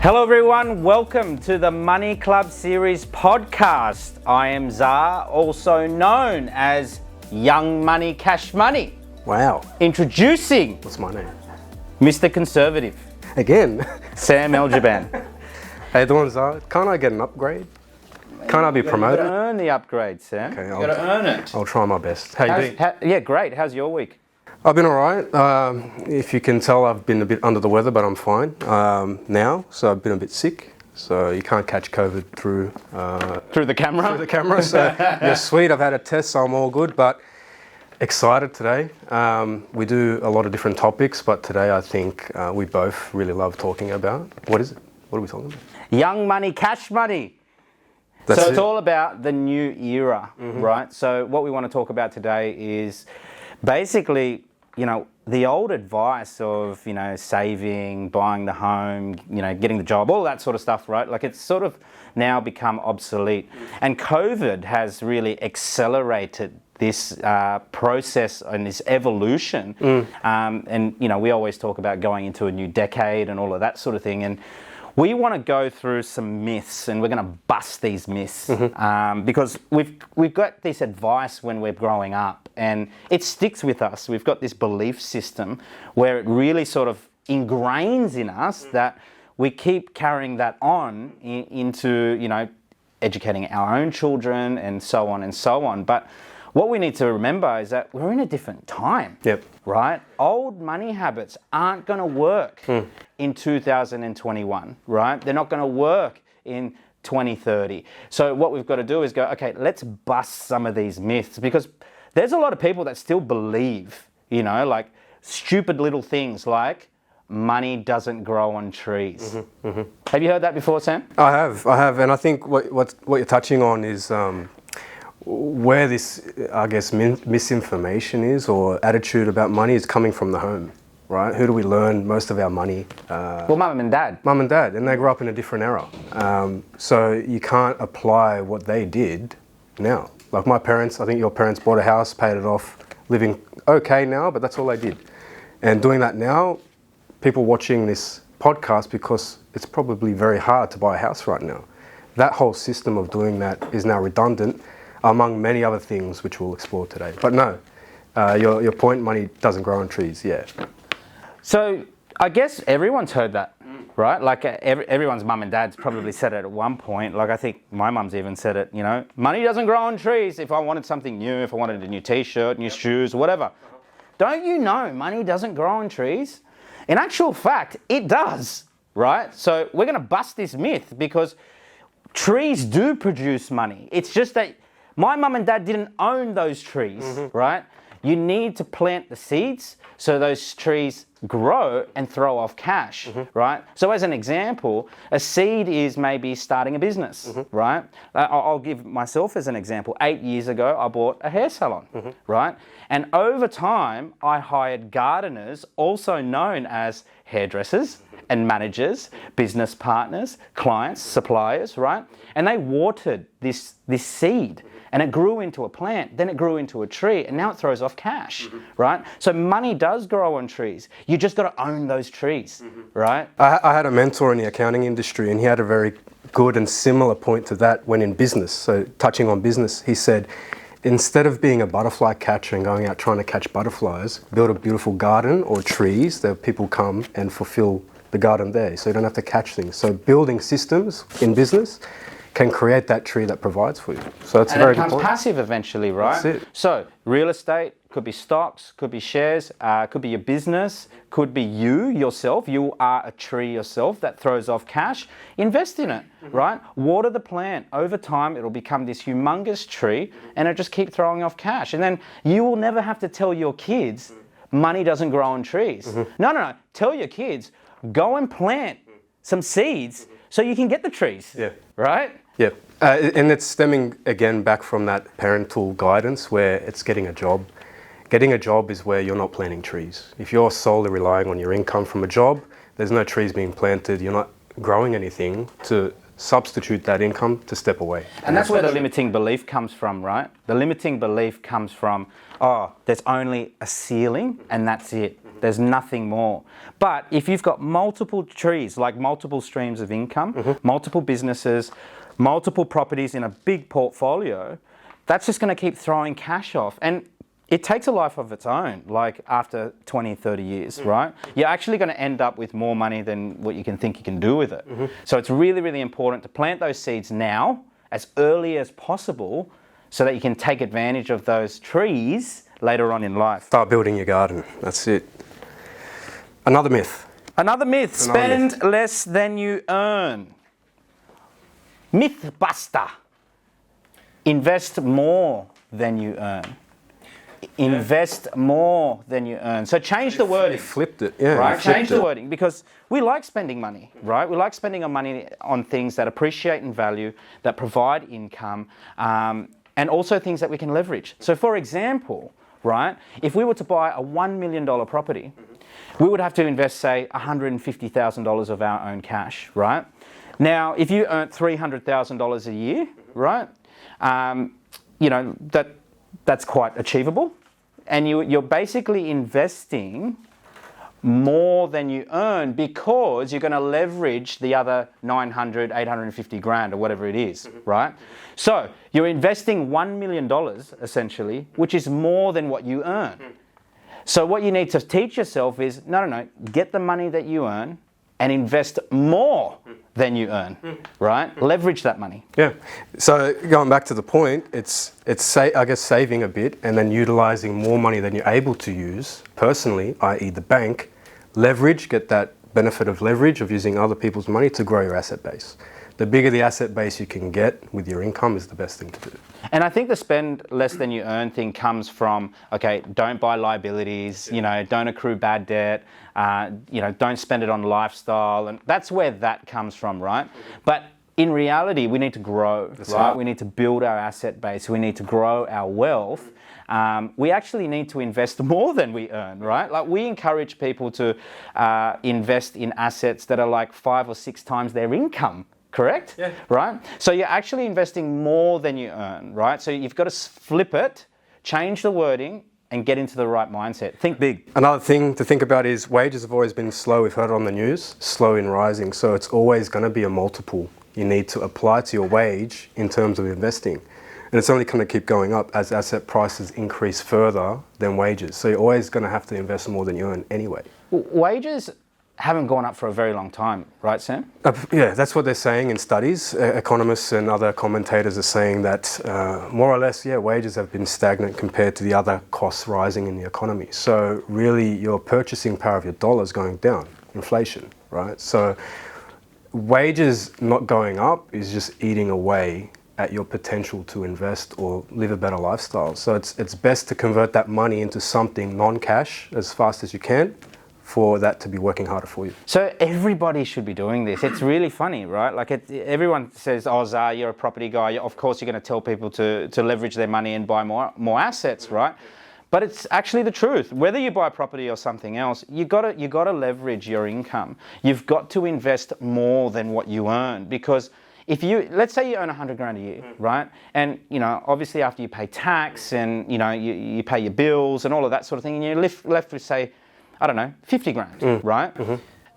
Hello everyone, welcome to the Money Club Series podcast. I am Zar, also known as Young Money Cash Money. Wow. Introducing What's my name? Mr. Conservative, Again? Sam Eljerban. Hey, the ones are, can't I get an upgrade? Can't I be You've got promoted? to earn the upgrade, Sam. Okay, You've got to earn it. I'll try my best. How you doing? Yeah, great. How's your week? I've been all right. If you can tell, I've been a bit under the weather, but I'm fine now. So I've been a bit sick. So you can't catch COVID through Through the camera? through the camera. So you're sweet. I've had a test, so I'm all good. But excited today. We do a lot of different topics, but today I think we both really love talking about. What is it? What are we talking about? Young Money Cash Money. That's So it's it. all about the new era, right? So what we want to talk about today is basically, the old advice of, saving, buying the home, getting the job, all that sort of stuff, right? Like it's sort of now become obsolete. And COVID has really accelerated this process and this evolution. And we always talk about going into a new decade and all of that sort of thing. And we want to go through some myths, and we're going to bust these myths because we've got this advice when we're growing up, and it sticks with us. We've got this belief system where it really sort of ingrains in us that we keep carrying that on into educating our own children and so on and so on. But what we need to remember is that we're in a different time. Yep. Right? Old money habits aren't going to work in 2021, right? They're not going to work in 2030. So what we've got to do is go, okay, let's bust some of these myths, because there's a lot of people that still believe, like stupid little things like money doesn't grow on trees. Have you heard that before, Sam? I have, and I think what you're touching on is where this, I guess, misinformation is, or attitude about money is coming from the home, right? Who do we learn most of our money? Well, mum and dad. Mum and dad, and they grew up in a different era. So you can't apply what they did now. Like my parents, I think your parents bought a house, paid it off, living okay now, but that's all they did. And doing that now, people watching this podcast, because it's probably very hard to buy a house right now. That whole system of doing that is now redundant, among many other things which we'll explore today. But no, your point, money doesn't grow on trees, yeah. So I guess everyone's heard that, right? Like everyone's mum and dad's probably said it at one point. Like I think my mum's even said it, money doesn't grow on trees. If I wanted something new, if I wanted a new t-shirt, new shoes, whatever. Don't you know money doesn't grow on trees? In actual fact, it does, right? So we're going to bust this myth, because trees do produce money. It's just that my mum and dad didn't own those trees, right? You need to plant the seeds so those trees grow and throw off cash, right? So as an example, a seed is maybe starting a business, right? I'll give myself as an example. 8 years ago, I bought a hair salon, right? And over time, I hired gardeners, also known as hairdressers and managers, business partners, clients, suppliers, right? And they watered this seed. And it grew into a plant, then it grew into a tree, and now it throws off cash, right? So money does grow on trees. You just got to own those trees, right? I had a mentor in the accounting industry, and he had a very good and similar point to that when in business. So touching on business, he said, instead of being a butterfly catcher and going out trying to catch butterflies, build a beautiful garden or trees that people come and fulfill the garden there, so you don't have to catch things. So building systems in business can create that tree that provides for you. So that's a very good point. And it becomes passive eventually, right? That's it. So real estate could be stocks, could be shares, could be your business, could be you yourself. You are a tree yourself that throws off cash. Invest in it, right? Water the plant. Over time, it'll become this humongous tree, and it'll just keep throwing off cash. And then you will never have to tell your kids, money doesn't grow on trees. No. Tell your kids, go and plant some seeds so you can get the trees, right? Yeah, and it's stemming again back from that parental guidance where it's getting a job. Getting a job is where you're not planting trees. If you're solely relying on your income from a job, there's no trees being planted, you're not growing anything to substitute that income to step away. And that's where the limiting belief comes from, right? The limiting belief comes from, oh, there's only a ceiling and that's it. There's nothing more. But if you've got multiple trees, like multiple streams of income, multiple businesses, multiple properties in a big portfolio, that's just going to keep throwing cash off. And it takes a life of its own, like after 20, 30 years, right? You're actually going to end up with more money than what you can think you can do with it. So it's really, really important to plant those seeds now, as early as possible, so that you can take advantage of those trees later on in life. Start building your garden. That's it. Another myth. Another myth, spend less than you earn. Myth buster. Invest more than you earn. Invest more than you earn. So change the wording. Flipped it, yeah. Right? Change the wording, because we like spending money, right? We like spending our money on things that appreciate in value, that provide income, and also things that we can leverage. So for example, right, if we were to buy a $1 million property, we would have to invest, say, $150,000 of our own cash, right? Now, if you earn $300,000 a year, right, you know, that's quite achievable. And you're basically investing more than you earn because you're going to leverage the other 900, 850 grand or whatever it is, right? So you're investing $1 million essentially, which is more than what you earn. So what you need to teach yourself is, no, get the money that you earn and invest more than you earn, right? Leverage that money. Yeah. So going back to the point, it's I guess saving a bit and then utilizing more money than you're able to use personally, i.e. the bank, leverage, get that benefit of leverage of using other people's money to grow your asset base. The bigger the asset base you can get with your income is the best thing to do. And I think the spend less than you earn thing comes from, okay, don't buy liabilities, you know, don't accrue bad debt, you know, don't spend it on lifestyle. And that's where that comes from, right? But in reality, we need to grow, right? We need to build our asset base. We need to grow our wealth. We actually need to invest more than we earn, right? Like we encourage people to invest in assets that are like 5 or 6 times their income. Correct? Yeah. Right? So you're actually investing more than you earn, right? So you've got to flip it, change the wording, and get into the right mindset. Think big. Another thing to think about is wages have always been slow. We've heard it on the news, slow in rising. So it's always going to be a multiple you need to apply to your wage in terms of investing. And it's only going to keep going up as asset prices increase further than wages. So you're always going to have to invest more than you earn anyway. Well, wages haven't gone up for a very long time, right, Sam? Yeah, that's what they're saying in studies. Economists and other commentators are saying that more or less, yeah, wages have been stagnant compared to the other costs rising in the economy. So really your purchasing power of your dollar is going down, inflation, right? So wages not going up is just eating away at your potential to invest or live a better lifestyle. So it's best to convert that money into something non-cash as fast as you can, for that to be working harder for you. So everybody should be doing this. It's really funny, right? Like everyone says, oh, Zah, you're a property guy. Of course, you're going to tell people to leverage their money and buy more assets, right? But it's actually the truth. Whether you buy property or something else, you got to leverage your income. You've got to invest more than what you earn, because if let's say you earn 100 grand a year, right? And, you know, obviously after you pay tax and, you know, you pay your bills and all of that sort of thing, and you're left with, say, I don't know, 50 grand, right?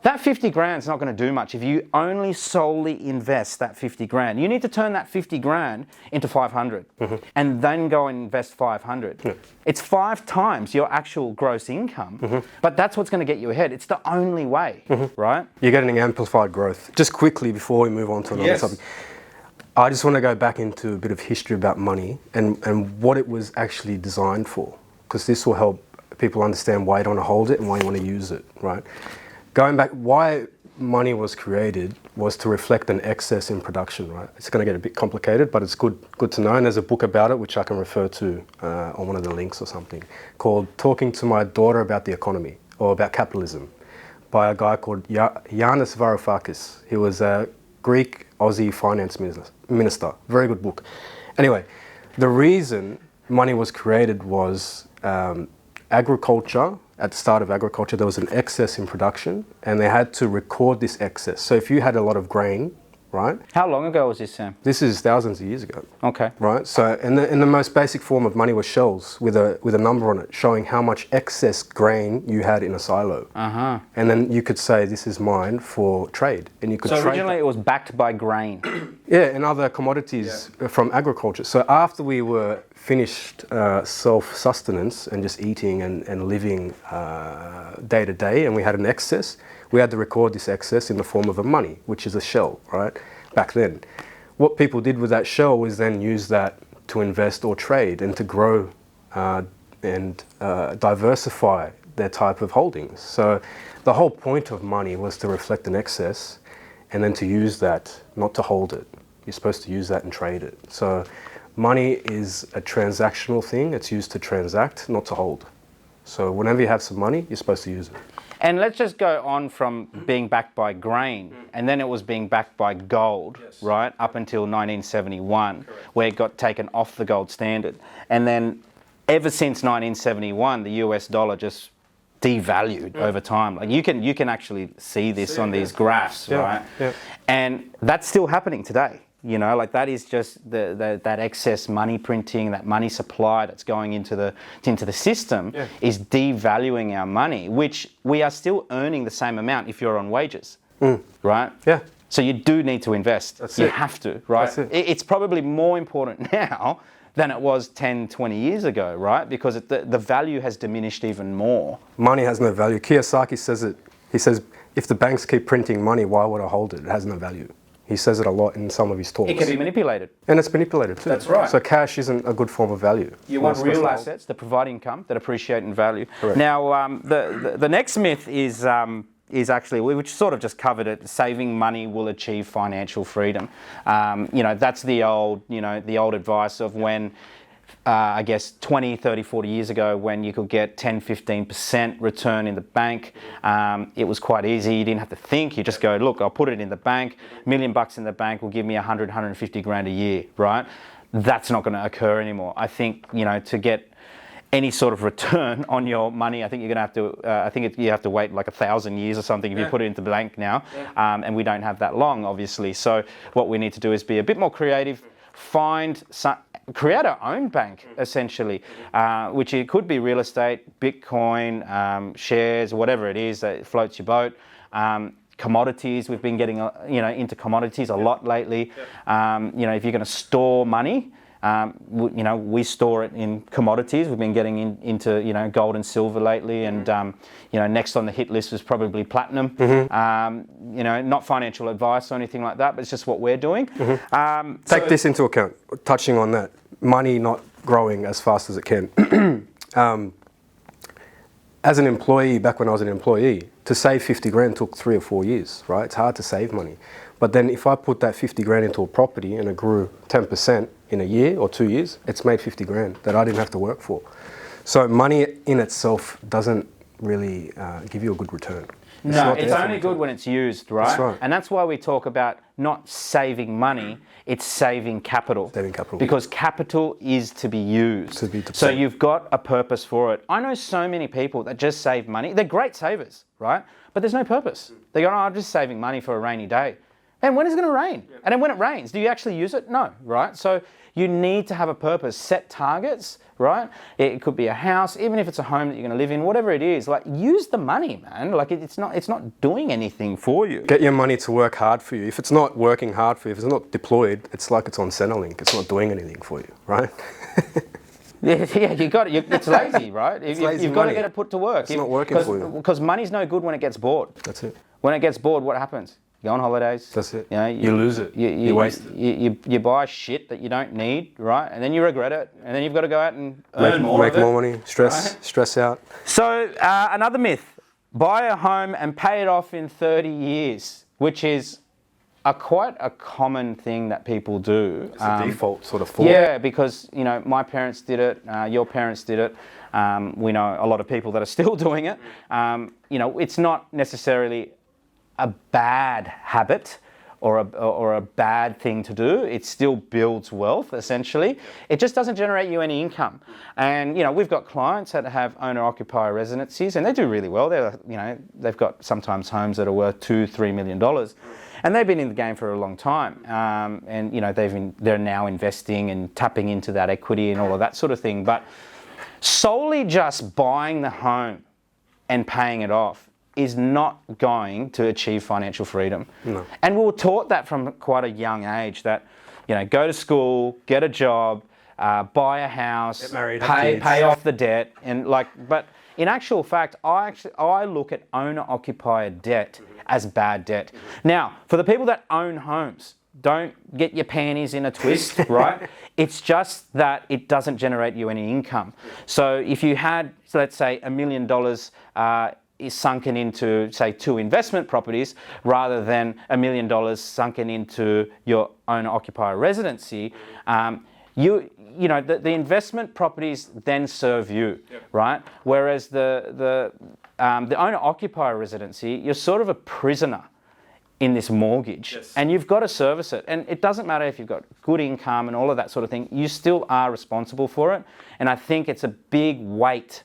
That 50 grand is not going to do much if you only solely invest that 50 grand. You need to turn that 50 grand into 500 and then go and invest 500. It's 5 times your actual gross income, but that's what's going to get you ahead. It's the only way, right? You're getting amplified growth. Just quickly before we move on to another topic, I just want to go back into a bit of history about money and what it was actually designed for, because this will help people understand why you don't want to hold it and why you want to use it, right? Going back, why money was created was to reflect an excess in production, right? It's going to get a bit complicated, but it's good to know. And there's a book about it, which I can refer to on one of the links or something, called Talking to My Daughter About the Economy, or About Capitalism, by a guy called Yanis Varoufakis. He was a Greek Aussie finance minister. Very good book. Anyway, the reason money was created was agriculture. At the start of agriculture, there was an excess in production and they had to record this excess. So if you had a lot of grain right? How long ago was this, Sam? This is thousands of years ago. Okay. Right, so in the most basic form of money was shells with a number on it showing how much excess grain you had in a silo. And then you could say this is mine for trade, and you could So trade originally it was backed by grain. yeah, and other commodities from agriculture. So after we were finished self-sustenance and just eating and living day to day, and we had an excess, we had to record this excess in the form of a money, which is a shell, right? Back then. What people did with that shell was then use that to invest or trade and to grow and diversify their type of holdings. So the whole point of money was to reflect an excess and then to use that, not to hold it. You're supposed to use that and trade it. So money is a transactional thing. It's used to transact, not to hold. So whenever you have some money, you're supposed to use it. And let's just go on from being backed by grain, and then it was being backed by gold, right, up until 1971, where it got taken off the gold standard. And then ever since 1971, the US dollar just devalued over time. Like you can actually see this on these graphs, right? Yeah. And that's still happening today. You know, like that is just that excess money printing, that money supply that's going into the system is devaluing our money, which we are still earning the same amount if you're on wages, right? Yeah. So you do need to invest. You have to, right? That's it. It's probably more important now than it was 10, 20 years ago, right? Because the value has diminished even more. Money has no value. Kiyosaki says it. He says, if the banks keep printing money, why would I hold it? It has no value. He says it a lot in some of his talks. It can be manipulated. And it's manipulated too. That's right. So cash isn't a good form of value. You want real assets that provide income, that appreciate in value. Correct. Now, the next myth is actually, which sort of just covered it, saving money will achieve financial freedom. You know, that's the old advice of when, I guess 20, 30, 40 years ago, when you could get 10, 15% return in the bank. It was quite easy. You didn't have to think. You just go, look, I'll put it in the bank. $1 million in the bank will give me 100, 150 grand a year, right? That's not going to occur anymore. I think, you know, to get any sort of return on your money, I think you're going to have to, you have to wait like 1,000 years or something if you put it into the bank now. And we don't have that long, obviously. So what we need to do is be a bit more creative, create our own bank, essentially, which it could be real estate, Bitcoin, shares, whatever it is that floats your boat. Commodities, we've been getting into commodities a lot lately. You know, if you're going to store money, we store it in commodities. We've been getting into gold and silver lately, and next on the hit list is probably platinum. Not financial advice or anything like that, but it's just what we're doing. Take this into account. Touching on that, money not growing as fast as it can. As an employee, back when I was an employee, to save 50 grand took 3 or 4 years, right? It's hard to save money. But then if I put that 50 grand into a property and it grew 10% in a year or 2 years, it's made 50 grand that I didn't have to work for. So money in itself doesn't really give you a good return. No, it's only good when it's used, right? That's right. And that's why we talk about not saving money, it's saving capital. Saving capital. Because capital is to be used. To be so you've got a purpose for it. I know so many people that just save money. They're great savers, right? But there's no purpose. They go, I'm just saving money for a rainy day. And when is it going to rain? And then when it rains, do you actually use it? No, right? So you need to have a purpose, set targets, right? It could be a house, even if it's a home that you're going to live in, whatever it is, like use the money, man. Like it's not doing anything for you. Get your money to work hard for you. If it's not working hard for you, if it's not deployed, it's like it's on Centrelink. It's not doing anything for you, right? Yeah, you got it. It's lazy, right? You've got to get it put to work. It's not working for you. Because money's no good when it gets bored. That's it. When it gets bored, what happens? You go on holidays. That's it. You lose it. You waste it. You buy shit that you don't need, right? And then you regret it. And then you've got to go out and earn more Make more money, stress out. So another myth, buy a home and pay it off in 30 years, which is quite a common thing that people do. It's a default sort of thought. Yeah, because, my parents did it, your parents did it. We know a lot of people that are still doing it. It's not necessarily a bad habit or a bad thing to do. It still builds wealth, essentially. It just doesn't generate you any income. And, we've got clients that have owner-occupier residencies, and they do really well. They've got sometimes homes that are worth $2-3 million. and they've been in the game for a long time, and they're now investing and tapping into that equity and all of that sort of thing. But solely just buying the home and paying it off is not going to achieve financial freedom. No. And we were taught that from quite a young age, that go to school, get a job, buy a house, get married, pay off the debt, but in actual fact, I look at owner-occupier debt as bad debt. Now, for the people that own homes, don't get your panties in a twist, right? It's just that it doesn't generate you any income. So if you had, let's say, $1 million is sunken into, say, 2 investment properties, rather than $1 million sunken into your owner-occupier residency, the investment properties then serve you, right? Whereas the owner-occupier residency, you're sort of a prisoner in this mortgage, and you've got to service it. And it doesn't matter if you've got good income and all of that sort of thing, you still are responsible for it. And I think it's a big weight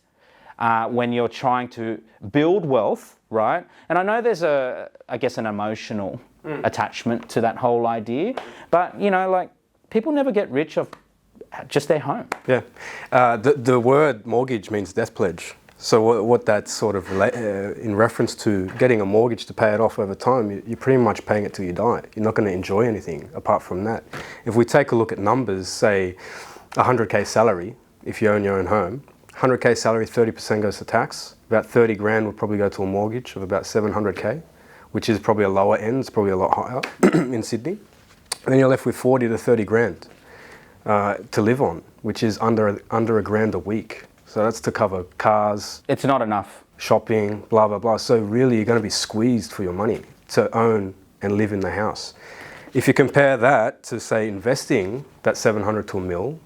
when you're trying to build wealth, right? And I know there's an emotional attachment to that whole idea, but people never get rich off just their home. Yeah. The word mortgage means death pledge. So what that's sort of in reference to getting a mortgage to pay it off over time, you're pretty much paying it till you die. You're not going to enjoy anything apart from that. If we take a look at numbers, say 100K salary, if you own your own home, 100K salary, 30% goes to tax. About 30 grand would probably go to a mortgage of about 700K, which is probably a lower end, it's probably a lot higher in Sydney. And then you're left with 40 to 30 grand to live on, which is under a grand a week. So that's to cover cars. It's not enough. Shopping, blah, blah, blah. So really you're going to be squeezed for your money to own and live in the house. If you compare that to, say, investing that 700 to a mil,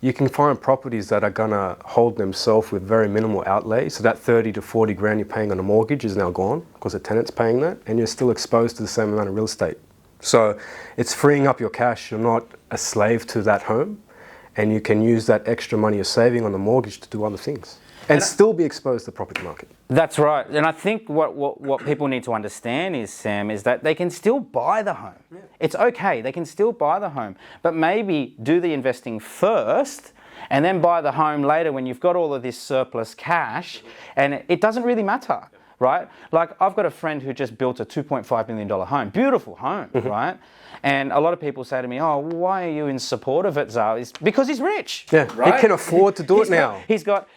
you can find properties that are going to hold themselves with very minimal outlay. So that 30 to 40 grand you're paying on a mortgage is now gone because the tenant's paying that, and you're still exposed to the same amount of real estate. So it's freeing up your cash. You're not a slave to that home, and you can use that extra money you're saving on the mortgage to do other things and still be exposed to the property market. That's right. And I think what people need to understand is, Sam, is that they can still buy the home. Yeah. It's okay. They can still buy the home, but maybe do the investing first and then buy the home later when you've got all of this surplus cash, and it doesn't really matter, right? Like, I've got a friend who just built a $2.5 million home, beautiful home, right? And a lot of people say to me, "Oh, why are you in support of it, Zal?" It's because he's rich. Yeah, right? He can afford to do it now. He's got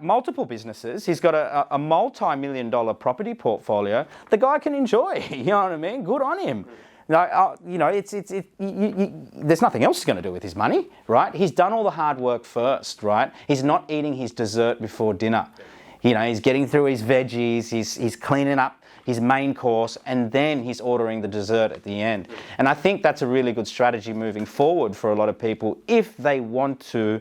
multiple businesses. He's got a multi-million-dollar property portfolio. The guy can enjoy. You know what I mean? Good on him. There's nothing else he's going to do with his money, right? He's done all the hard work first, right? He's not eating his dessert before dinner. He's getting through his veggies. He's cleaning up his main course, and then he's ordering the dessert at the end. And I think that's a really good strategy moving forward for a lot of people if they want to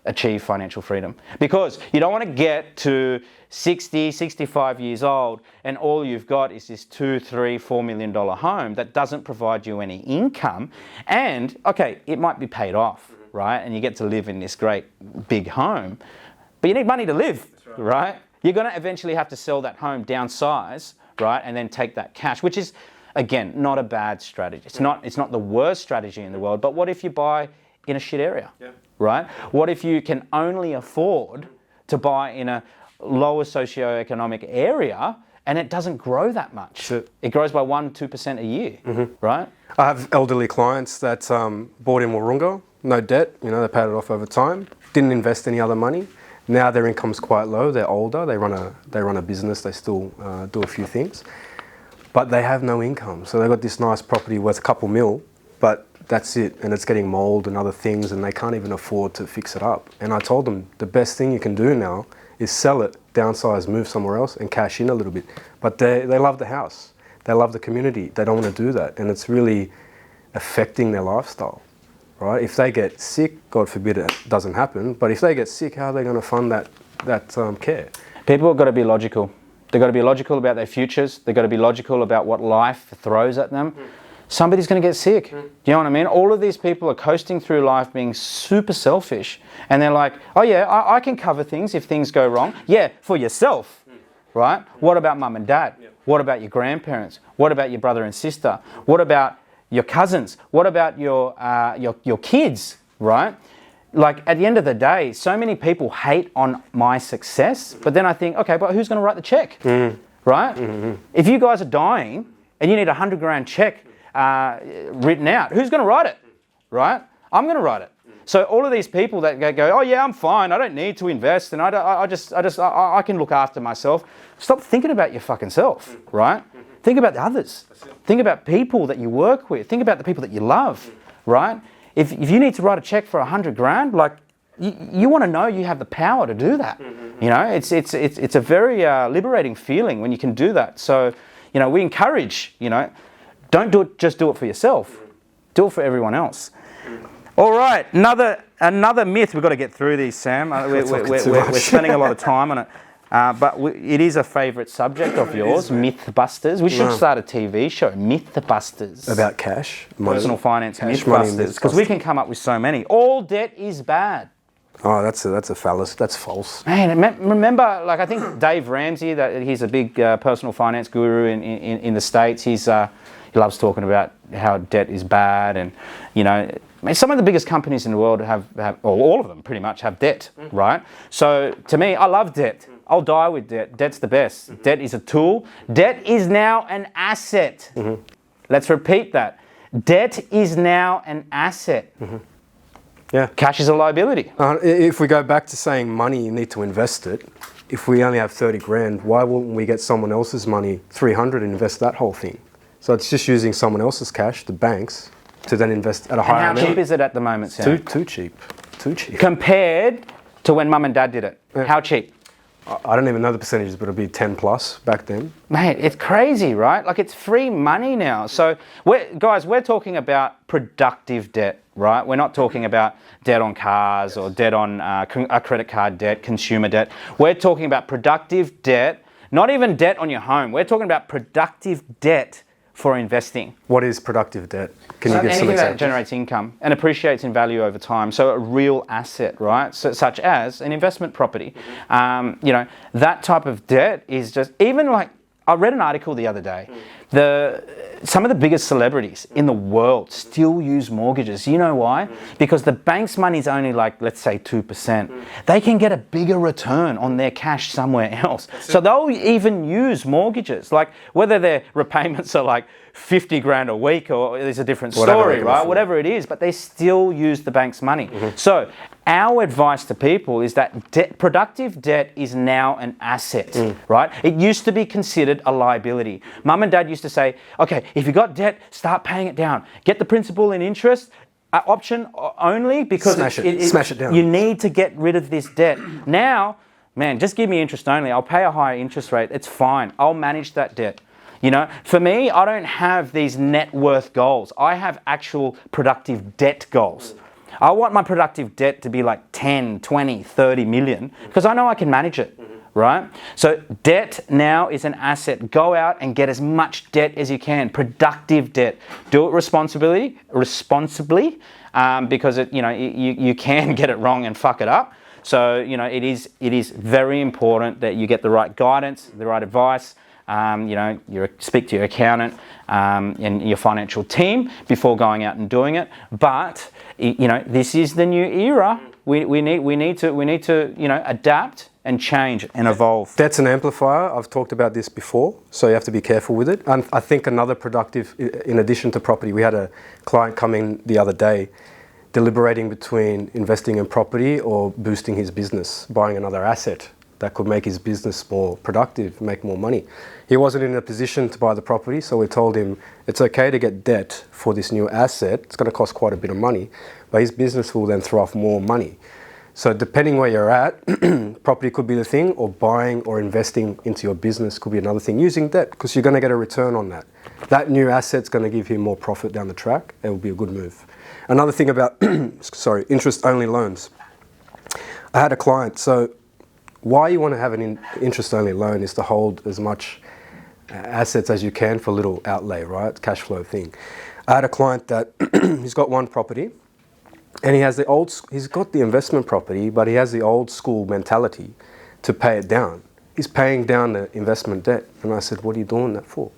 achieve financial freedom. Because you don't want to get to 60, 65 years old and all you've got is this $2, $3, $4 million home that doesn't provide you any income. And, okay, it might be paid off, right? And you get to live in this great big home. But you need money to live, right? You're going to eventually have to sell that home, downsize, right, and then take that cash, which is, again, not a bad strategy. It's not the worst strategy in the world, but what if you buy in a shit area, right? What if you can only afford to buy in a lower socioeconomic area and it doesn't grow that much? Sure. It grows by 1-2% a year, right? I have elderly clients that bought in Wahroonga, no debt, they paid it off over time, didn't invest any other money. Now their income's quite low. They're older. They run a business. They still do a few things, but they have no income. So they've got this nice property worth a couple mil, but that's it, and it's getting mold and other things, and they can't even afford to fix it up. And I told them the best thing you can do now is sell it, downsize, move somewhere else, and cash in a little bit. But they love the house. They love the community. They don't want to do that, and it's really affecting their lifestyle. Right? If they get sick, God forbid it doesn't happen, but if they get sick, how are they going to fund that care? People have got to be logical. They've got to be logical about their futures. They've got to be logical about what life throws at them. Somebody's going to get sick. Do you know what I mean? All of these people are coasting through life being super selfish, and they're like, oh yeah, I can cover things if things go wrong. Yeah, for yourself, right? What about mum and dad? What about your grandparents? What about your brother and sister? What about your cousins? What about your kids, right? Like, at the end of the day, so many people hate on my success, but then I think, okay, but who's going to write the check, right? If you guys are dying and you need a $100,000 check written out, who's going to write it, right? I'm going to write it. So all of these people that go, oh yeah, I'm fine, I don't need to invest, and I can look after myself. Stop thinking about your fucking self, right? Think about the others. Think about people that you work with. Think about the people that you love, right? If you need to write a check for $100,000, like, you want to know you have the power to do that. You know, it's a very liberating feeling when you can do that. So, you know, we encourage, you know, don't just do it for yourself. Do it for everyone else. All right, another myth. We've got to get through these, Sam. We're spending a lot of time on it. But it is a favourite subject of yours, Mythbusters. We should start a TV show, Mythbusters. About cash, money. Personal finance cash, Mythbusters. Because we can come up with so many. All debt is bad. Oh, that's a fallacy. That's false. Man, remember, like, I think Dave Ramsey, that he's a big personal finance guru in the States. He loves talking about how debt is bad, and, you know, some of the biggest companies in the world have or all of them pretty much have debt, right? So to me, I love debt. I'll die with debt. Debt's the best. Debt is a tool. Debt is now an asset. Let's repeat that. Debt is now an asset. Yeah. Cash is a liability. If we go back to saying money, you need to invest it. If we only have 30 grand, why wouldn't we get someone else's money, 300, and invest that whole thing? So it's just using someone else's cash, the banks, to then invest at a higher amount. How cheap is it at the moment, Sam? Too cheap. Too cheap. Compared to when mum and dad did it. Yeah. How cheap? I don't even know the percentages, but it'll be 10 plus back then. Mate, it's crazy, right? Like, it's free money now. So, we're talking about productive debt, right? We're not talking about debt on cars or debt on a credit card debt, consumer debt. We're talking about productive debt, not even debt on your home. We're talking about productive debt for investing. What is productive debt? Can you give some examples? Anything that generates income and appreciates in value over time. So a real asset, right? So, such as an investment property. You know, that type of debt is just, even like, I read an article the other day. Some of the biggest celebrities in the world still use mortgages. You know why? Because the bank's money is only, like, let's say 2%. They can get a bigger return on their cash somewhere else. So they'll even use mortgages. Like, whether their repayments are like 50 grand a week, or there's a different story, right? Whatever it is, but they still use the bank's money. So our advice to people is that productive debt is now an asset, right? It used to be considered a liability. Mum and dad used to say, okay, if you got debt, start paying it down. Get the principal and interest option only, because smash it down. You need to get rid of this debt. Now, man, just give me interest only. I'll pay a higher interest rate. It's fine. I'll manage that debt. You know, for me, I don't have these net worth goals. I have actual productive debt goals. I want my productive debt to be like 10, 20, 30 million, because I know I can manage it, right? So debt now is an asset. Go out and get as much debt as you can. Productive debt. Do it responsibly, because you can get it wrong and fuck it up. So, you know, it is very important that you get the right guidance, the right advice. You speak to your accountant and your financial team before going out and doing it. But this is the new era. We need to adapt and change and evolve. Debt's an amplifier. I've talked about this before, so you have to be careful with it. And I think another productive, in addition to property, we had a client come in the other day, deliberating between investing in property or boosting his business, buying another asset that could make his business more productive, make more money. He wasn't in a position to buy the property, so we told him it's okay to get debt for this new asset. It's going to cost quite a bit of money, but his business will then throw off more money. So depending where you're at, property could be the thing, or buying or investing into your business could be another thing, using debt, because you're going to get a return on that. That new asset's going to give you more profit down the track. It will be a good move. Another thing about interest-only loans. I had a client, so why you want to have an interest-only loan is to hold as much assets as you can for little outlay, right? Cash flow thing. I had a client that he's got one property, and he's got the investment property, but he has the old school mentality to pay it down. he's paying down the investment debt. And I said, what are you doing that for?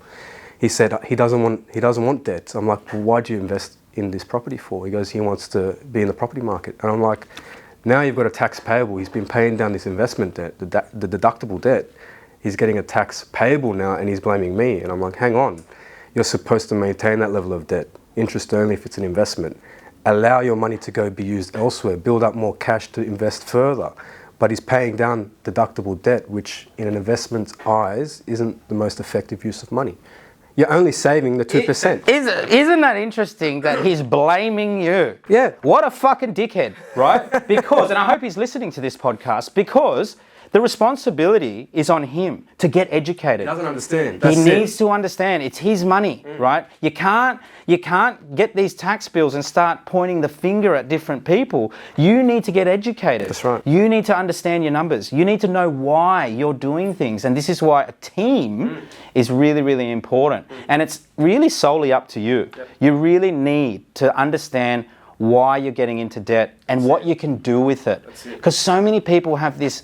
He said he doesn't want debt. I'm like, well, why'd you invest in this property for? He goes, he wants to be in the property market. And I'm like, now you've got a tax payable. He's been paying down this investment debt, the deductible debt. He's getting a tax payable now, and he's blaming me. And I'm like, hang on, you're supposed to maintain that level of debt, interest only if it's an investment. Allow your money to go be used elsewhere, build up more cash to invest further. But he's paying down deductible debt, which in an investment's eyes isn't the most effective use of money. You're only saving the 2%. Isn't that interesting that he's blaming you? Yeah. What a fucking dickhead, right? Because, and I hope he's listening to this podcast, because the responsibility is on him to get educated. He doesn't understand. He needs to understand. It's his money, right? You can't get these tax bills and start pointing the finger at different people. You need to get educated. That's right. You need to understand your numbers. You need to know why you're doing things. And this is why a team is really, really important. And it's really solely up to you. Yep. You really need to understand why you're getting into debt and what you can do with it. Because so many people have this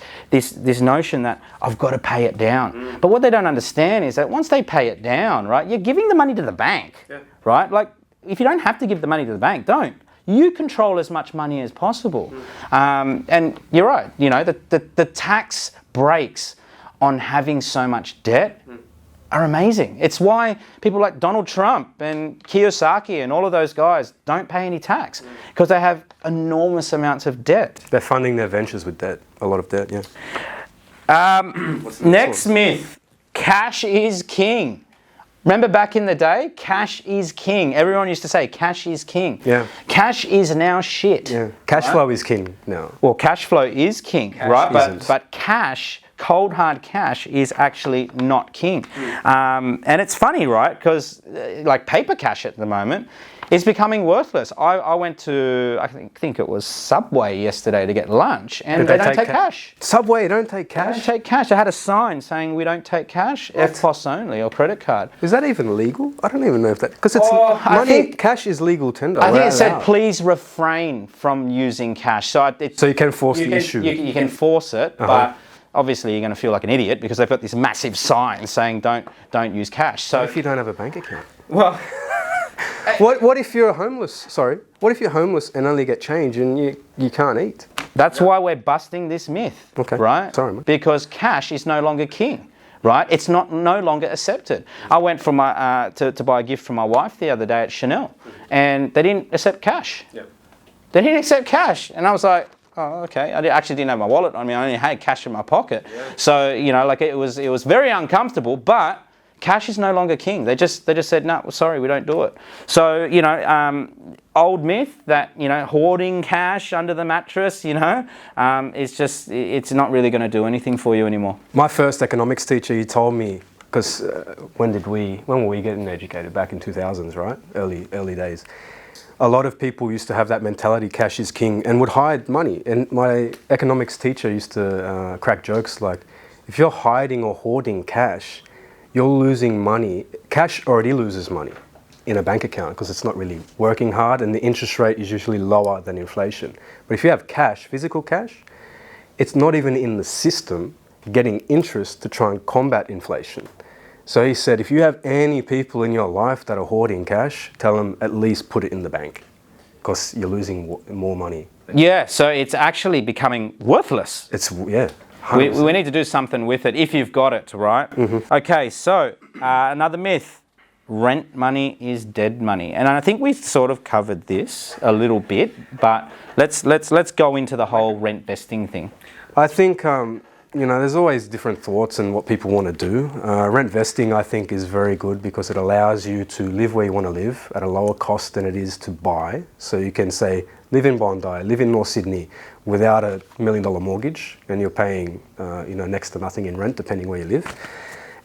notion that I've got to pay it down. But what they don't understand is that once they pay it down, right, you're giving the money to the bank, right? Like, if you don't have to give the money to the bank, don't. You control as much money as possible. And you're right, you know, the tax breaks on having so much debt are amazing. It's why people like Donald Trump and Kiyosaki and all of those guys don't pay any tax, because they have enormous amounts of debt. They're funding their ventures with debt, a lot of debt, yeah. Next myth, cash is king. Remember back in the day, cash is king. Everyone used to say cash is king. Yeah. Cash is now shit. Yeah. Cash flow is king now. Well, cash flow is king, Cash right? isn't. But cash, cold hard cash, is actually not king. And it's funny, right? Because like paper cash at the moment is becoming worthless. I went to, I think it was Subway yesterday to get lunch, and they don't take cash. Subway don't take cash? They don't take cash. They had a sign saying we don't take cash, EFTPOS only, or credit card. Is that even legal? I don't even know if that, because it's cash is legal tender. I think it said please refrain from using cash. So you can force the issue. You can force it, but obviously you're going to feel like an idiot because they've got this massive sign saying don't use cash. So if you don't have a bank account? Well, what if you're homeless? Sorry. What if you're homeless and only get change and you can't eat? That's why we're busting this myth. Okay. Right? Sorry, mate. Because cash is no longer king. Right? It's no longer accepted. I went for my to buy a gift for my wife the other day at Chanel, and they didn't accept cash. Yep. They didn't accept cash, and I was like, oh, okay. I actually didn't have my wallet on me. I only had cash in my pocket. Yeah. So, you know, like it was very uncomfortable, but cash is no longer king. They just said, no, sorry, we don't do it. So, you know, old myth that, you know, hoarding cash under the mattress, you know, it's not really going to do anything for you anymore. My first economics teacher, he told me, because when were we getting educated? Back in 2000s, right? Early days. A lot of people used to have that mentality, cash is king, and would hide money. And my economics teacher used to crack jokes like, if you're hiding or hoarding cash, you're losing money. Cash already loses money in a bank account because it's not really working hard, and the interest rate is usually lower than inflation. But if you have cash, physical cash, it's not even in the system getting interest to try and combat inflation. So he said, if you have any people in your life that are hoarding cash, tell them at least put it in the bank because you're losing more money. Yeah, so it's actually becoming worthless. Yeah. We need to do something with it if you've got it, right? Mm-hmm. Okay, so another myth. Rent money is dead money. And I think we sort of covered this a little bit, but let's go into the whole rent vesting thing. I think you know, there's always different thoughts and what people want to do. Rent vesting, I think, is very good because it allows you to live where you want to live at a lower cost than it is to buy. So you can say, live in Bondi, live in North Sydney without a $1 million mortgage, and you're paying you know, next to nothing in rent depending where you live.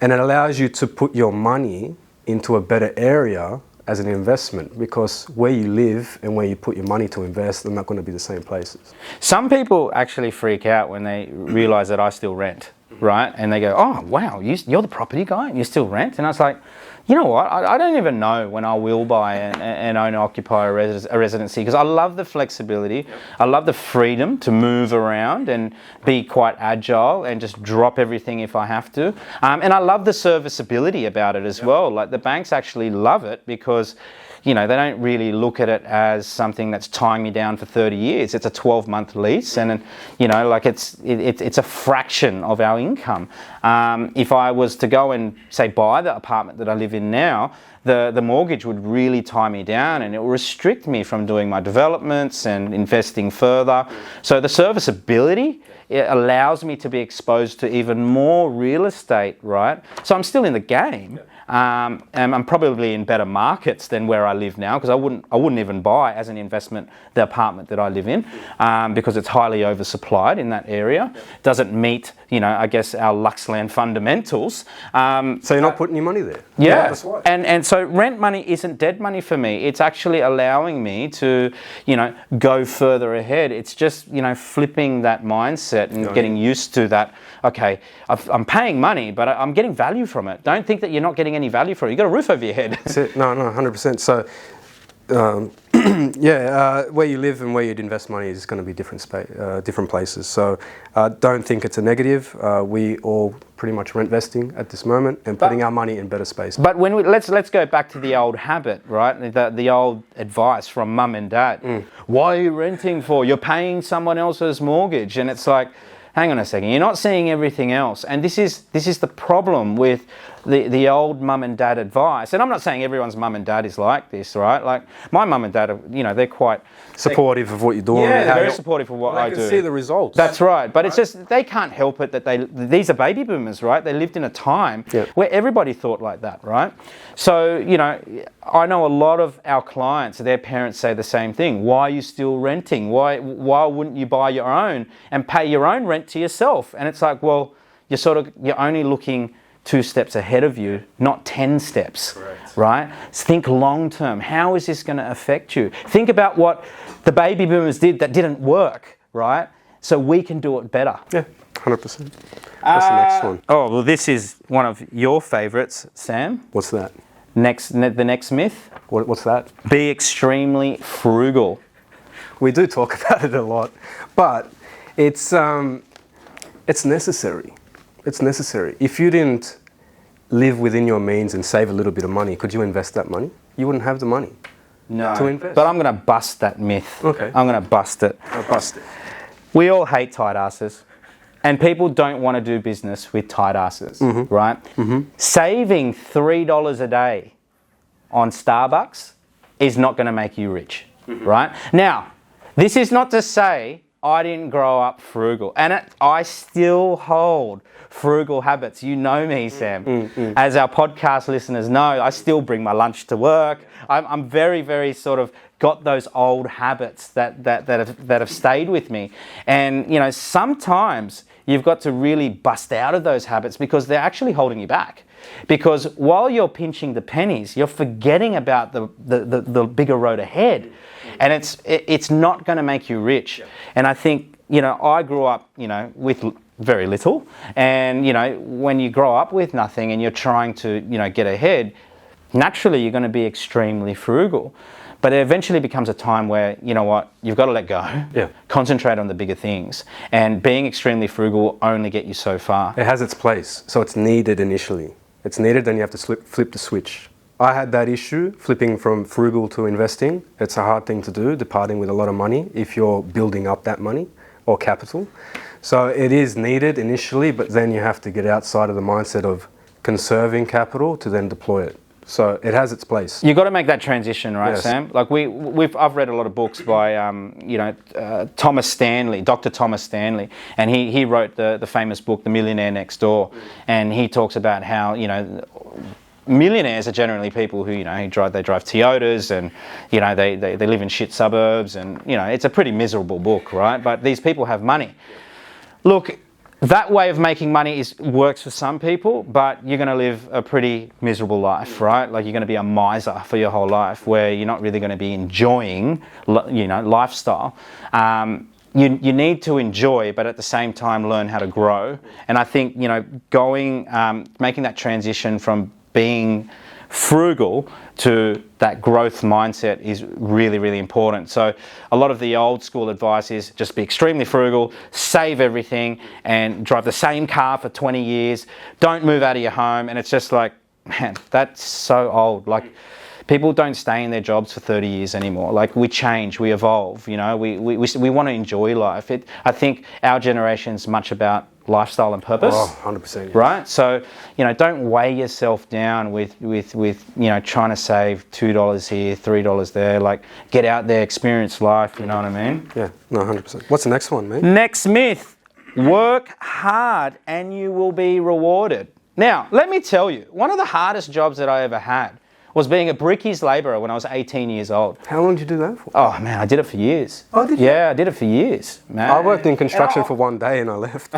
And it allows you to put your money into a better area as an investment, because where you live and where you put your money to invest are not going to be the same places. Some people actually freak out when they realise that I still rent. right? And they go, oh, wow, you're the property guy and you still rent? And I was like, you know what? I don't even know when I will buy and own, occupy a residency, because I love the flexibility. Yep. I love the freedom to move around and be quite agile and just drop everything if I have to. And I love the serviceability about it as well. Like the banks actually love it because, you know, they don't really look at it as something that's tying me down for 30 years. It's a 12-month lease, and you know, like it's a fraction of our income. If I was to go and say buy the apartment that I live in now, the mortgage would really tie me down, and it will restrict me from doing my developments and investing further. So the serviceability, it allows me to be exposed to even more real estate, right? So I'm still in the game. And I'm probably in better markets than where I live now, because I wouldn't even buy as an investment the apartment that I live in, because it's highly oversupplied in that area. Doesn't meet, you know, I guess our Luxland fundamentals. So you're not putting your money there. Yeah, that's why. And so rent money isn't dead money for me. It's actually allowing me to, you know, go further ahead. It's just, you know, flipping that mindset and getting used to that. Okay, I'm paying money, but I'm getting value from it. Don't think that you're not getting any value for it. You got a roof over your head. That's it. No, 100%. So, where you live and where you'd invest money is going to be different places. So, don't think it's a negative. We all pretty much rent vesting at this moment and putting our money in better space. But when let's go back to the old habit, right? The old advice from mum and dad. Why are you renting for? You're paying someone else's mortgage, and it's like, hang on a second, you're not seeing everything else. And this is the problem with the old mum and dad advice. And I'm not saying everyone's mum and dad is like this, right? Like my mum and dad are, you know, they're quite supportive of what you're doing. Yeah, they're very supportive of what I do. They can see the results. That's right. But it's just, they can't help it that these are baby boomers, right? They lived in a time where everybody thought like that, right? So, you know, I know a lot of our clients, their parents say the same thing. Why are you still renting? Why wouldn't you buy your own and pay your own rent to yourself? And it's like, well, you're only looking 2 steps ahead of you, not 10 steps. Correct. Right? So think long term. How is this going to affect you? Think about what the baby boomers did that didn't work, right? So we can do it better. Yeah, 100%. What's the next one? Oh, well, this is one of your favourites, Sam. What's that? The next myth. What's that? Be extremely frugal. We do talk about it a lot, but it's necessary. It's necessary. If you didn't live within your means and save a little bit of money, could you invest that money? You wouldn't have the money to invest. But I'm going to bust that myth. Okay. I'm going to bust it. I'll bust it. We all hate tight asses. And people don't want to do business with tight asses, right? Saving $3 a day on Starbucks is not going to make you rich, right? Now, this is not to say I didn't grow up frugal, and I still hold frugal habits. You know me, Sam. As our podcast listeners know, I still bring my lunch to work. I'm very, very sort of got those old habits that have stayed with me. And, you know, sometimes you've got to really bust out of those habits because they're actually holding you back. Because while you're pinching the pennies, you're forgetting about the bigger road ahead. And it's not going to make you rich. And I think, you know, I grew up, you know, with very little. And, you know, when you grow up with nothing and you're trying to, you know, get ahead, naturally you're going to be extremely frugal. But it eventually becomes a time where, you know what, you've got to let go. Yeah. Concentrate on the bigger things. And being extremely frugal will only get you so far. It has its place. So it's needed initially. It's needed, then you have to flip the switch. I had that issue, flipping from frugal to investing. It's a hard thing to do, departing with a lot of money if you're building up that money or capital. So it is needed initially, but then you have to get outside of the mindset of conserving capital to then deploy it. So it has its place. You've got to make that transition, right, yes. Sam? Like I've read a lot of books by, Thomas Stanley, Dr. Thomas Stanley, and he wrote the famous book, The Millionaire Next Door, and he talks about how, you know, millionaires are generally people who, you know, they drive Toyotas, and, you know, they live in shit suburbs, and, you know, it's a pretty miserable book, right? But these people have money. Look, that way of making money works for some people, but you're going to live a pretty miserable life, right? Like you're going to be a miser for your whole life, where you're not really going to be enjoying, you know, lifestyle. you need to enjoy, but at the same time learn how to grow. And I think, you know, making that transition from being frugal to that growth mindset is really, really important. So a lot of the old school advice is just be extremely frugal, save everything, and drive the same car for 20 years. Don't move out of your home. And it's just like, man, that's so old. Like, people don't stay in their jobs for 30 years anymore. Like, we change, we evolve, you know, we want to enjoy life. I think our generation's much about lifestyle and purpose. Oh, 100%. Yeah. Right? So, you know, don't weigh yourself down with you know, trying to save $2 here, $3 there. Like, get out there, experience life, you know what I mean? Yeah, no, 100%. What's the next one, mate? Next myth, work hard and you will be rewarded. Now, let me tell you, one of the hardest jobs that I ever had was being a brickies labourer when I was 18 years old. How long did you do that for? Oh man, I did it for years. Oh, did you? Yeah, I did it for years, man. I worked in construction for one day and I left.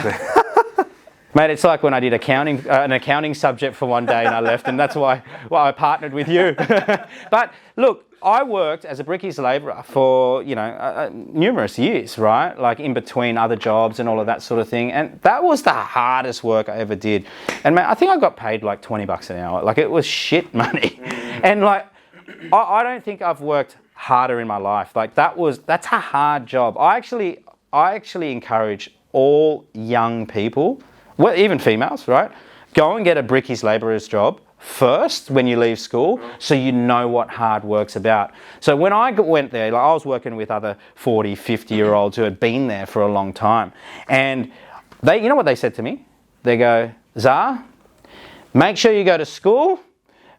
Mate, it's like when I did an accounting subject for one day and I left, and that's why I partnered with you. But look, I worked as a brickies labourer for, you know, numerous years, right? Like in between other jobs and all of that sort of thing. And that was the hardest work I ever did. And man, I think I got paid like $20 an hour. Like, it was shit money. And like, I don't think I've worked harder in my life. Like, that's a hard job. I actually encourage all young people, well, even females, right? Go and get a brickies labourer's job first when you leave school, so you know what hard work's about. So when I went there, like, I was working with other 40, 50-year-olds who had been there for a long time. And they, you know what they said to me? They go, Zah, make sure you go to school,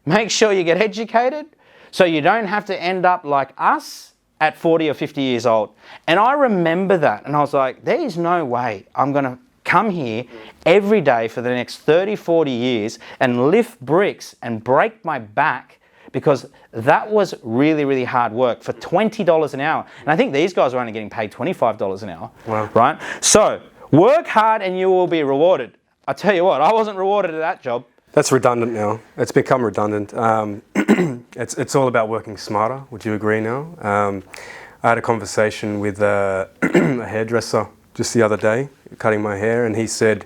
make sure you get educated, so you don't have to end up like us at 40 or 50 years old. And I remember that, and I was like, there is no way I'm going to come here every day for the next 30, 40 years and lift bricks and break my back, because that was really, really hard work for $20 an hour. And I think these guys are only getting paid $25 an hour. Wow. Right? So work hard and you will be rewarded. I tell you what, I wasn't rewarded at that job. That's redundant now. It's become redundant. It's all about working smarter. Would you agree now? I had a conversation with a hairdresser just the other day, cutting my hair, and he said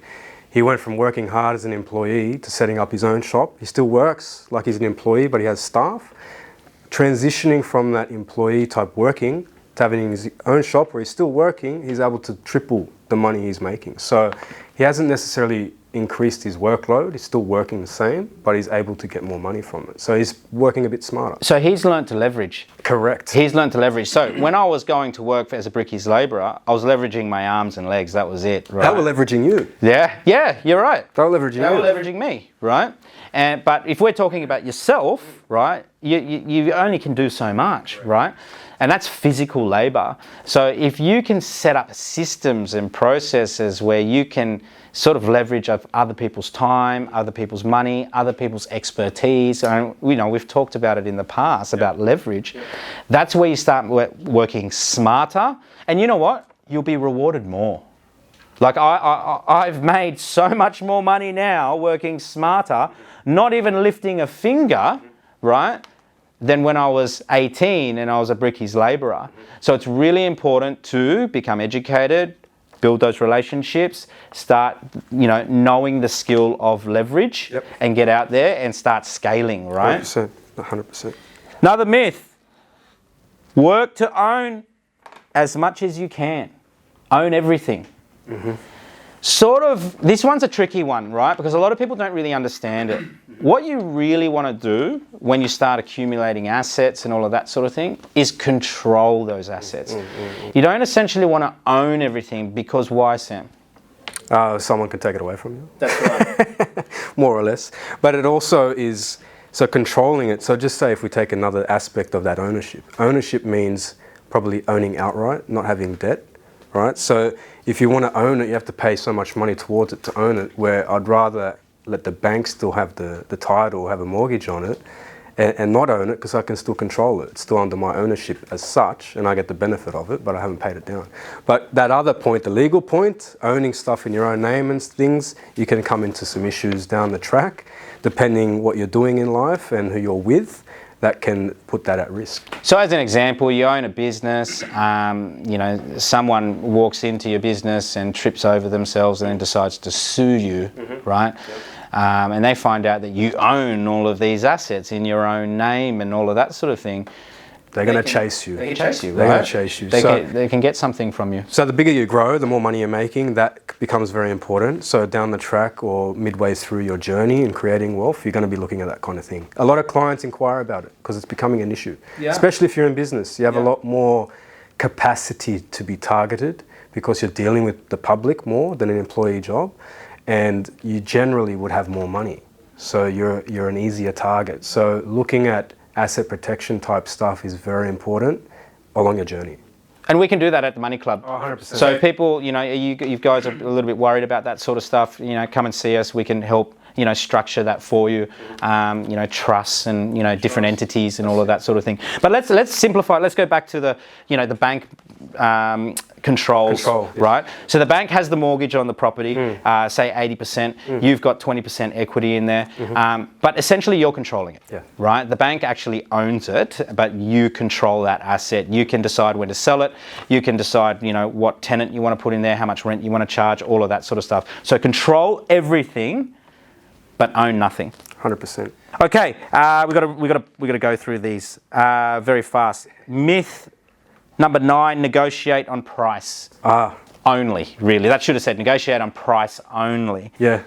he went from working hard as an employee to setting up his own shop. He still works like he's an employee, but he has staff. Transitioning from that employee type working to having his own shop where he's still working, he's able to triple the money he's making. So he hasn't necessarily increased his workload, he's still working the same, but he's able to get more money from it. So he's working a bit smarter. So he's learned to leverage. Correct. He's learned to leverage. So when I was going to work as a brickies labourer, I was leveraging my arms and legs. That was it. Right? They were leveraging you. Yeah, you're right. They were leveraging you. They were leveraging me, right? But if we're talking about yourself, right, you only can do so much, right? And that's physical labour. So if you can set up systems and processes where you can sort of leverage of other people's time, other people's money, other people's expertise, and you know, we've talked about it in the past about leverage. That's where you start working smarter, and you know what? You'll be rewarded more. Like I've made so much more money now working smarter, not even lifting a finger, right, than when I was 18 and I was a brickies labourer. So it's really important to become educated, build those relationships, start, you know, knowing the skill of leverage, and get out there and start scaling, right? 100%. 100%. Another myth, work to own as much as you can. Own everything. Mm-hmm. Sort of, this one's a tricky one, right? Because a lot of people don't really understand it. What you really want to do when you start accumulating assets and all of that sort of thing is control those assets. You don't essentially want to own everything, because why, Sam? Someone can take it away from you. That's right. More or less. But it also is, so controlling it, so just say if we take another aspect of that ownership. Ownership means probably owning outright, not having debt, right? So if you want to own it, you have to pay so much money towards it to own it, where I'd rather let the bank still have the title or have a mortgage on it and not own it, because I can still control it. It's still under my ownership as such, and I get the benefit of it, but I haven't paid it down. But that other point, the legal point, owning stuff in your own name and things, you can come into some issues down the track, depending what you're doing in life and who you're with. that can put that at risk. So as an example, you own a business, someone walks into your business and trips over themselves and then decides to sue you, right? And they find out that you own all of these assets in your own name and all of that sort of thing. They're going to chase you. They can chase you, right? They're going to chase you. They can get something from you. So the bigger you grow, the more money you're making, that becomes very important. So down the track or midway through your journey in creating wealth, you're going to be looking at that kind of thing. A lot of clients inquire about it because it's becoming an issue. Yeah. Especially if you're in business. You have a lot more capacity to be targeted because you're dealing with the public more than an employee job, and you generally would have more money. So you're an easier target. So looking at asset protection type stuff is very important along your journey. And we can do that at the Money Club. Oh, 100%. So people, you guys are a little bit worried about that sort of stuff, come and see us. We can help, structure that for you, trusts and, different entities and all of that sort of thing. But let's simplify. Let's go back to the bank controls, right? So the bank has the mortgage on the property, say 80%. You've got 20% equity in there, but essentially you're controlling it, right? The bank actually owns it, but you control that asset. You can decide when to sell it. You can decide, what tenant you want to put in there, how much rent you want to charge, all of that sort of stuff. So control everything, but own nothing. 100%. Okay, we got to go through these very fast. Myth number 9: negotiate on price only. Really, that should have said negotiate on price only. Yeah.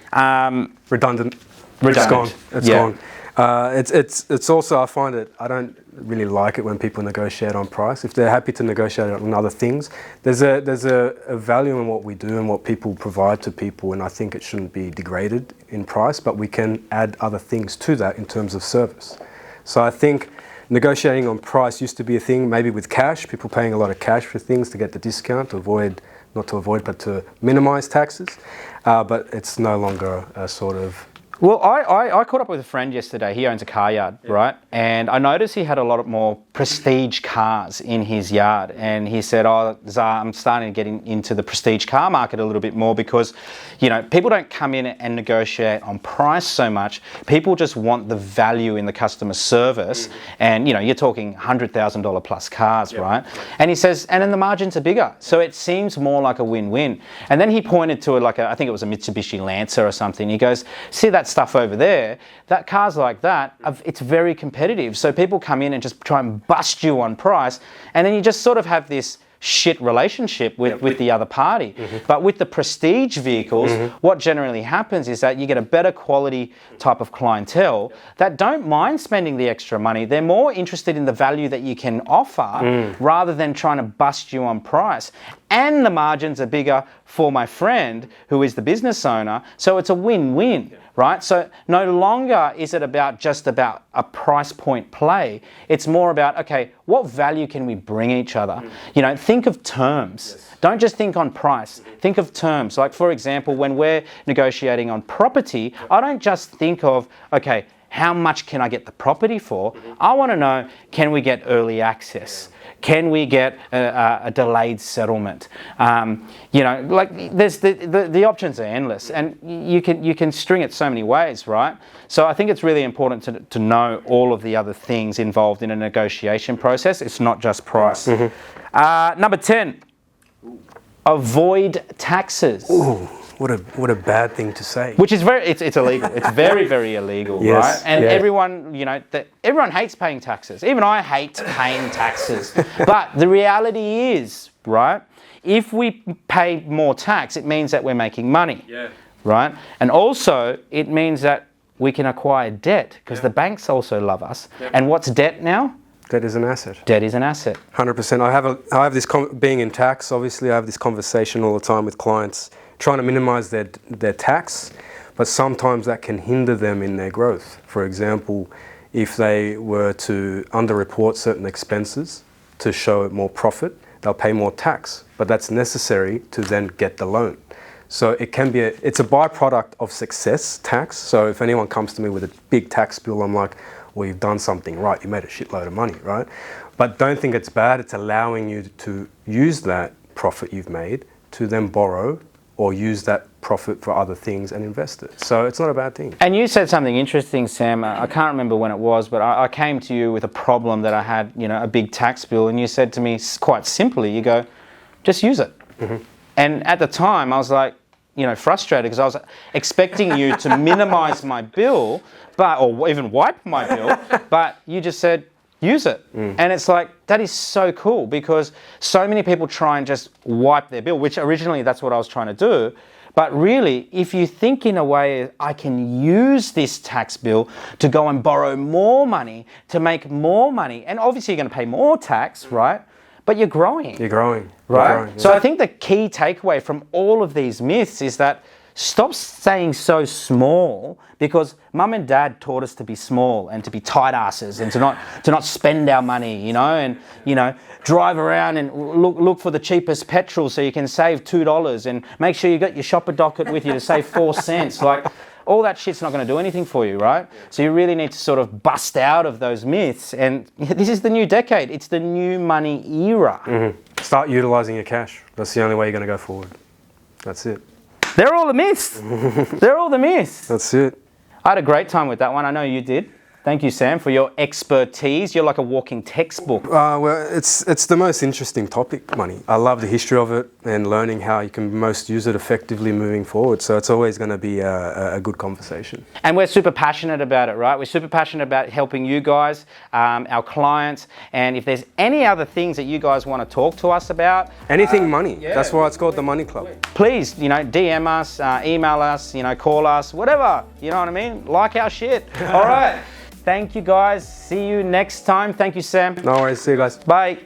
Redundant. It's gone. It's gone. It's also, I find it, I don't really like it when people negotiate on price. If they're happy to negotiate on other things, there's a value in what we do and what people provide to people, and I think it shouldn't be degraded in price, but we can add other things to that in terms of service. So I think negotiating on price used to be a thing, maybe with cash, people paying a lot of cash for things to get the discount, but to minimize taxes, but it's no longer a sort of... Well, I caught up with a friend yesterday. He owns a car yard, right? And I noticed he had a lot more prestige cars in his yard. And he said, Zah, I'm starting to get into the prestige car market a little bit more because, people don't come in and negotiate on price so much. People just want the value in the customer service. And, you're talking $100,000 plus cars, right? And he says, and then the margins are bigger. So it seems more like a win-win. And then he pointed to I think it was a Mitsubishi Lancer or something. He goes, see that stuff over there, that cars like that, it's very competitive. So people come in and just try and bust you on price, and then you just sort of have this shit relationship with the other party. But with the prestige vehicles, what generally happens is that you get a better quality type of clientele that don't mind spending the extra money. They're more interested in the value that you can offer rather than trying to bust you on price. And the margins are bigger for my friend who is the business owner. So it's a win-win, right? So no longer is it just about a price point play. It's more about, okay, what value can we bring each other? Think of terms. Don't just think on price. Think of terms. Like, for example, when we're negotiating on property, I don't just think of, okay, how much can I get the property for? I want to know, can we get early access? Can we get a delayed settlement? There's the options are endless, and you can string it so many ways, right? So I think it's really important to know all of the other things involved in a negotiation process. It's not just price. Number 10, avoid taxes. Ooh. What a bad thing to say. Which is it's illegal. It's very, very illegal, right? And everyone, everyone hates paying taxes. Even I hate paying taxes. But the reality is, right, if we pay more tax, it means that we're making money, right? And also, it means that we can acquire debt because the banks also love us. And what's debt now? Debt is an asset. Debt is an asset. 100%. I have this, being in tax, obviously I have this conversation all the time with clients, trying to minimize their tax, but sometimes that can hinder them in their growth. For example, if they were to underreport certain expenses to show more profit, they'll pay more tax, but that's necessary to then get the loan. So it can be it's a byproduct of success, tax. So if anyone comes to me with a big tax bill, I'm like, well, you've done something right, you made a shitload of money, right? But don't think it's bad, it's allowing you to use that profit you've made to then borrow or use that profit for other things and invest it. So it's not a bad thing. And you said something interesting, Sam. I can't remember when it was, but I came to you with a problem that I had, you know, a big tax bill, and you said to me quite simply, you go, just use it. And at the time, I was like, you know, frustrated because I was expecting you to minimize my bill, or even wipe my bill, but you just said, use it. And it's like, that is so cool, because so many people try and just wipe their bill, which originally that's what I was trying to do. But really, if you think in a way, I can use this tax bill to go and borrow more money, to make more money, and obviously you're going to pay more tax, right? But you're growing. You're growing. Right? You're growing, yeah. So I think the key takeaway from all of these myths is that stop staying so small, because mum and dad taught us to be small and to be tight asses and to not spend our money, you know, and, you know, drive around and look for the cheapest petrol so you can save $2 and make sure you got your shopper docket with you to save 4 cents. Like, all that shit's not going to do anything for you, right? So you really need to sort of bust out of those myths. And this is the new decade. It's the new money era. Start utilizing your cash. That's the only way you're going to go forward. That's it. They're all the myths. They're all the myths. That's it. I had a great time with that one. I know you did. Thank you, Sam, for your expertise. You're like a walking textbook. Well, it's the most interesting topic, money. I love the history of it and learning how you can most use it effectively moving forward. So it's always going to be a good conversation. And we're super passionate about it, right? We're super passionate about helping you guys, our clients. And if there's any other things that you guys want to talk to us about, anything money. That's why it's called the Money Club. Please, you know, DM us, email us, you know, call us, whatever. You know what I mean? Like our shit. All right. Thank you, guys. See you next time. Thank you, Sam. No worries. See you guys. Bye.